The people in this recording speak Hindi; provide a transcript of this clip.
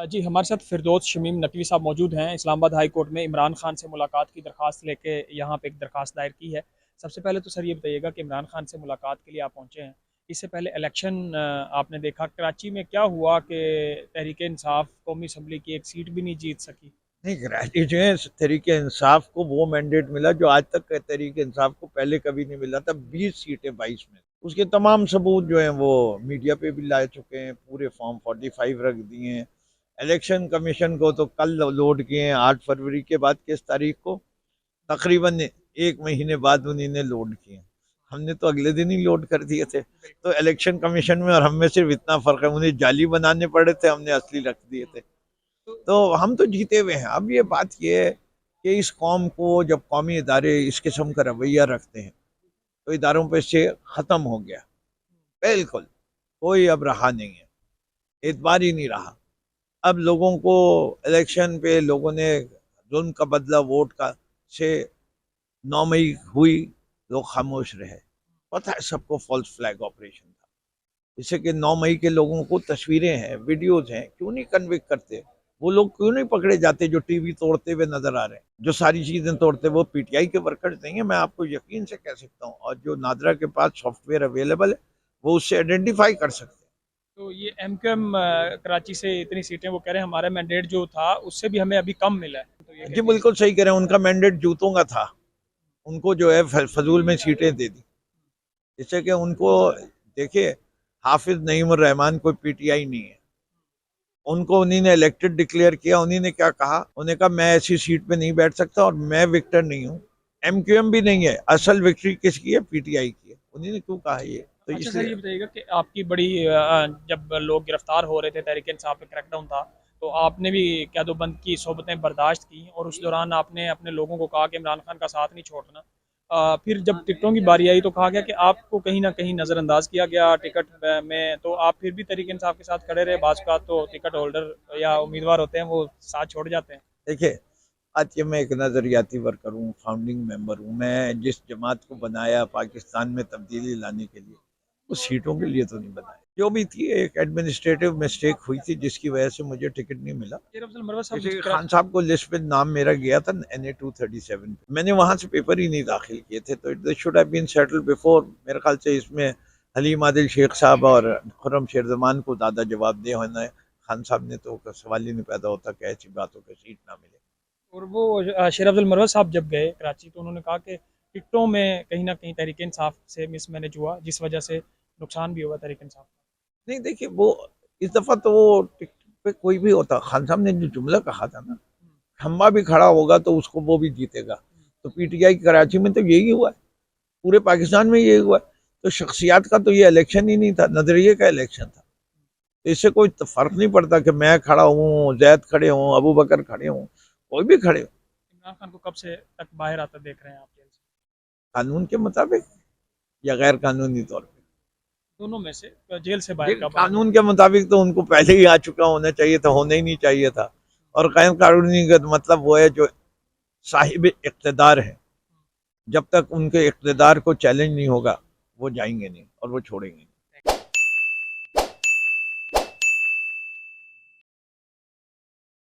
जी, हमारे साथ फ़िरदौस शमीम नकवी साहब मौजूद हैं। इस्लामाबाद हाई कोर्ट में इमरान खान से मुलाकात की दरख़्वास्त लेके यहाँ पे एक दरख़्वास्त दायर की है। सबसे पहले तो सर ये बताइएगा कि इमरान खान से मुलाकात के लिए आप पहुँचे हैं। इससे पहले इलेक्शन आपने देखा कराची में क्या हुआ कि तहरीक-ए-इंसाफ़ कौमी असम्बली की एक सीट भी नहीं जीत सकी? नहीं, कराची जो है तहरीक इंसाफ को वो मैंडेट मिला जो आज तक तहरीक इंसाफ को पहले कभी नहीं मिला था। 20 सीटें 22 में। उसके तमाम सबूत जो हैं वो मीडिया पे भी ला चुके हैं। पूरे फॉर्म 45 रख दिए हैं। इलेक्शन कमीशन को तो कल लोड किए हैं, 8 फरवरी के बाद किस तारीख को, तकरीबन 1 महीने बाद उन्हीं ने लोड किए हैं। हमने तो अगले दिन ही लोड कर दिए थे। तो इलेक्शन कमीशन में और हम में सिर्फ इतना फर्क है, उन्हें जाली बनाने पड़े थे, हमने असली रख दिए थे। तो हम तो जीते हुए हैं। अब ये बात ये है कि इस कौम को जब कौमी इदारे इस किस्म का रवैया रखते हैं तो इदारों पे से ख़त्म हो गया, बिल्कुल कोई अब रहा नहीं है, एतबार ही नहीं रहा। अब लोगों को इलेक्शन पे लोगों ने जुल्म का बदला वोट का से 9 मई हुई, लोग खामोश रहे। पता है सबको फॉल्स फ्लैग ऑपरेशन था। जैसे कि 9 मई के लोगों को तस्वीरें हैं, वीडियोज हैं, क्यों नहीं कन्विक्ट करते? वो लोग क्यों नहीं पकड़े जाते जो टीवी तोड़ते हुए नजर आ रहे हैं, जो सारी चीजें तोड़ते? वो पीटीआई के वर्कर्स नहीं है, मैं आपको यकीन से कह सकता हूँ। और जो नादरा के पास सॉफ्टवेयर अवेलेबल है वो उससे आइडेंटिफाई कर सकते हैं। तो ये एमक्यूएम कराची से इतनी सीटें वो कह रहे हैं हमारा मैंडेट जो था उससे भी हमें अभी कम मिला है। तो ये जी कहती है। बिल्कुल सही कह रहे हैं, उनका मैंडेट जूतों का था। उनको जो है फजूल में सीटें दे दी, जिससे कि उनको, देखिए, हाफिज नईमुर रहमान कोई पीटीआई नहीं है। उनको उन्हीं ने इलेक्टेड डिक्लेयर किया। उन्हीं ने क्या कहा? उन्हें कहा मैं ऐसी सीट पे नहीं बैठ सकता और मैं विक्टर नहीं हूँ। एमक्यूएम भी नहीं है। असल विक्ट्री किसकी है? पीटीआई की है। उन्हीं ने क्यों कहा ये? तो अच्छा सर इसलिए ये बताइएगा कि आपकी बड़ी जब लोग गिरफ्तार हो रहे थे तहरीक इंसाफ पे क्रैकडाउन था तो आपने भी क़यादतबंद की सोबतें बर्दाश्त की और उस दौरान आपने अपने लोगों को कहा कि इमरान खान का साथ नहीं छोड़ना। फिर जब टिकटों की बारी आई तो कहा गया कि आपको कहीं ना कहीं नज़रअंदाज किया गया टिकट में, तो आप फिर भी तहरीक इंसाफ के साथ खड़े रहे। बाज़ का तो टिकट होल्डर या उम्मीदवार होते हैं वो साथ छोड़ जाते हैं। देखिए, आज ये मैं एक नज़रियाती वर्कर हूँ, फाउंडिंग मेंबर हूँ। मैं जिस जमात को बनाया पाकिस्तान में तब्दीली लाने के लिए, उस सीटों के लिए तो नहीं बनाया। जो भी थी एक एडमिनिस्ट्रेटिव मिस्टेक हुई थी जिसकी वजह से मुझे टिकट नहीं मिला। शेर अफजल मरवत साहब जैसे कि खान साहब को लिस्ट पे नाम मेरा गया था NA 237 पे, मैंने वहां से पेपर ही नहीं दाखिल किए थे, तो it should have been settled before. मेरे ख्याल से इसमें हलीम आदिल शेख साहब और खुर्रम शेर जमान को ज़्यादा जवाबदेह होना है। खान साहब ने तो सवाल ही नहीं पैदा होता कि ऐसी बातों की सीट ना मिले। और वो शेर अफजल मरवत साहब जब गए कराची तो उन्होंने कहा कि टिकटों में कहीं ना कहीं तहरीक इंसाफ से मिसमैनेज हुआ जिस वजह से नुकसान भी हुआ तहरीक इंसाफ का। नहीं, देखिए, वो इस दफा तो वो टिकट पे कोई भी होता, खान साहब ने जो जुमला कहा था ना, खम्बा भी खड़ा होगा तो उसको वो भी जीतेगा। तो पीटीआई कराची में तो यही हुआ है, पूरे पाकिस्तान में यही हुआ है। तो शख्सियात का तो ये इलेक्शन ही नहीं था, नजरिए का इलेक्शन था। तो इससे कोई फर्क नहीं पड़ता कि मैं खड़ा हूँ, जैद खड़े हों, अबू बकर खड़े हों, कोई भी खड़े हो। इमरान खान को कब से तक बाहर आता देख रहे हैं आप जेल से? कानून के मुताबिक या गैर कानूनी तौर पे? दोनों में से जेल से जी, बाहर कब आएंगे? कानून के मुताबिक तो उनको पहले ही आ चुका होना चाहिए था, होना ही नहीं चाहिए था। और गैर कानूनी का मतलब वो है जो साहिब इक़्तिदार है, जब तक उनके इक़्तिदार को चैलेंज नहीं होगा वो जाएंगे नहीं और वो छोड़ेंगे नहीं।